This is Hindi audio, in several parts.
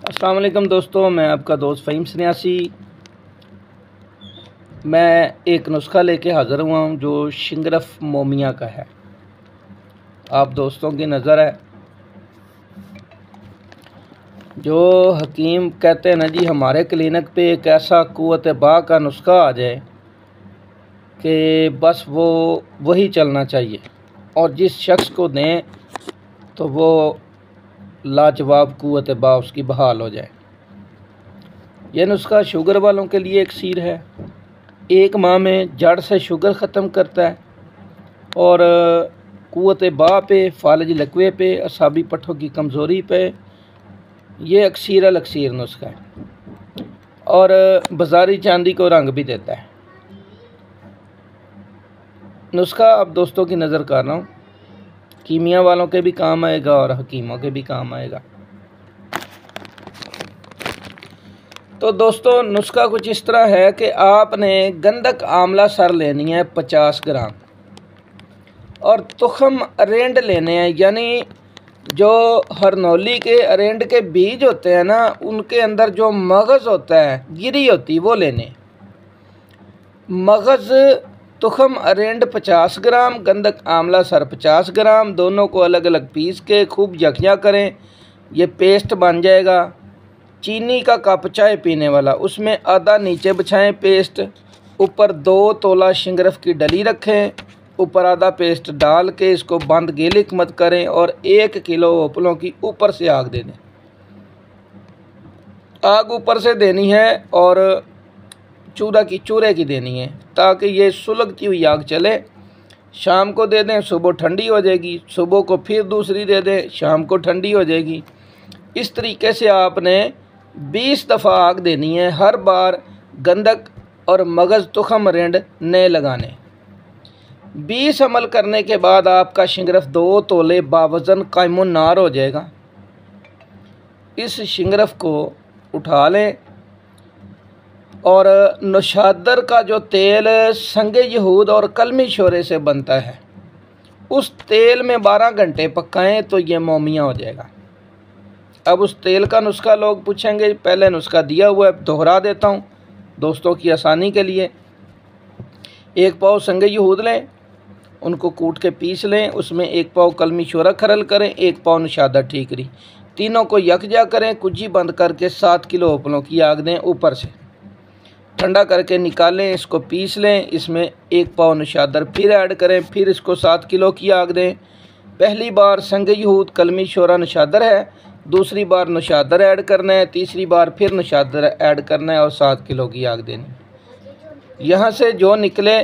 अस्सलाम वालेकुम दोस्तों, मैं आपका दोस्त फ़हीम सन्यासी। मैं एक नुस्खा लेके हाज़िर हुआ हूँ जो शिंगरफ मोमिया का है। आप दोस्तों की नज़र है, जो हकीम कहते हैं ना जी, हमारे क्लिनिक पे एक ऐसा कुव्वत बा का नुस्खा आ जाए कि बस वो वही चलना चाहिए और जिस शख्स को दें तो वो लाजवाब कुव्वत बा उसकी बहाल हो जाए। यह नुस्खा शुगर वालों के लिए इक्सीर है। 1 माह में जड़ से शुगर ख़त्म करता है और कुव्वत बा पे, फालज लकवे पे, असाबी पट्ठों की कमज़ोरी पे ये अक्सीर नुस्खा है और बाज़ारी चांदी को रंग भी देता है। नुस्खा अब दोस्तों की नज़र कर रहा हूँ, कीमिया वालों के भी काम आएगा और हकीमों के भी काम आएगा। तो दोस्तों, नुस्खा कुछ इस तरह है कि आपने गंधक आंवला सर लेनी है 50 ग्राम और तुखम अरेंड लेने हैं, यानी जो हरनौली के अरेंड के बीज होते हैं ना, उनके अंदर जो मगज़ होता है, गिरी होती है, वो लेने। मगज़ तुखम अरेंड 50 ग्राम, गंधक आंवला सर 50 ग्राम, दोनों को अलग अलग पीस के खूब यकजा करें, ये पेस्ट बन जाएगा। चीनी का कप चाय पीने वाला, उसमें आधा नीचे बिछाएं पेस्ट, ऊपर 2 तोला शिंगरफ की डली रखें, ऊपर आधा पेस्ट डाल के इसको बंद गिलिक मत करें और 1 किलो ओपलों की ऊपर से आग दे दें। आग ऊपर से देनी है और चूरे की देनी है ताकि ये सुलगती हुई आग चले। शाम को दे दें, सुबह ठंडी हो जाएगी, सुबह को फिर दूसरी दे दें, शाम को ठंडी हो जाएगी। इस तरीके से आपने 20 दफ़ा आग देनी है, हर बार गंधक और मगज़ तुखम रेंड नए लगाने। 20 अमल करने के बाद आपका शिंगरफ 2 तोले बावज़न कायमुन नार हो जाएगा। इस शिंगरफ को उठा लें और नौशादर का जो तेल संगे यहूद और कलमी शोरे से बनता है, उस तेल में 12 घंटे पकाएं तो ये मोमिया हो जाएगा। अब उस तेल का नुस्खा लोग पूछेंगे, पहले नुस्खा दिया हुआ है, दोहरा देता हूँ दोस्तों की आसानी के लिए। 1 पाव संगे यहूद लें, उनको कूट के पीस लें, उसमें 1 पाव कलमी शोरा खरल करें, 1 पाव नौशादर ठीकरी, तीनों को यकजा करें, कुज्जी बंद करके 7 किलो ओपलों की आग दें, ऊपर से ठंडा करके निकालें, इसको पीस लें, इसमें 1 पाव नौशादर फिर ऐड करें, फिर इसको 7 किलो की आग दें। पहली बार संगे यहूद कलमी शोरा नौशादर है, दूसरी बार नौशादर ऐड करना है, तीसरी बार फिर नौशादर ऐड करना है और 7 किलो की आग देनी। यहाँ से जो निकले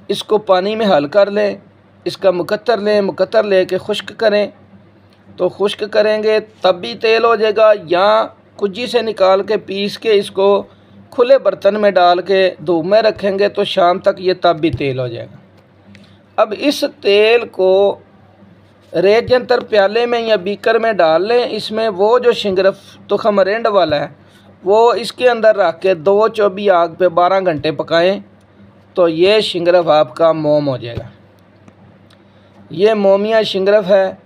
इसको पानी में हल कर लें, इसका मुकत्तर लें, मुकत्तर ले के खुश्क करें, तो खुश्क करेंगे तब भी तेल हो जाएगा, या कुज्जी से निकाल के पीस के इसको खुले बर्तन में डाल के धूप में रखेंगे तो शाम तक ये तब भी तेल हो जाएगा। अब इस तेल को रेत जंतर प्याले में या बीकर में डाल लें, इसमें वो जो शिंगरफ तुखम रेंड वाला है वो इसके अंदर रख के 2 चौबी आग पे 12 घंटे पकाएं तो ये शिंगरफ आपका मोम हो जाएगा। ये मोमिया शिंगरफ है,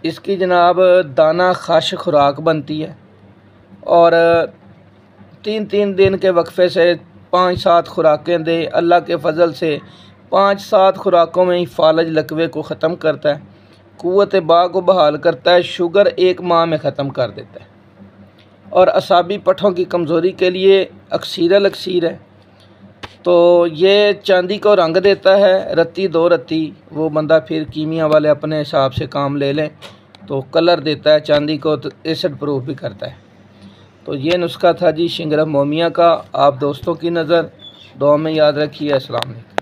इसकी जनाब दाना खाश खुराक बनती है और 3-3 दिन के वक्फे से 5-7 खुराकें दे। अल्लाह के फजल से 5-7 खुराकों में ही फालज लकवे को ख़त्म करता है, कुव्वत बा को बहाल करता है, शुगर 1 माह में ख़त्म कर देता है और असाबी पट्ठों की कमज़ोरी के लिए अक्सीर है। तो ये चांदी को रंग देता है, रत्ती 2 रत्ती वो बंदा फिर कीमिया वाले अपने हिसाब से काम ले लें तो कलर देता है चांदी को, तो एसिड प्रूफ भी करता है। तो ये नुस्खा था जी शिंगरफ मोमिया का। आप दोस्तों की नज़र दुआ में याद रखिए। अस्सलाम वालेकुम।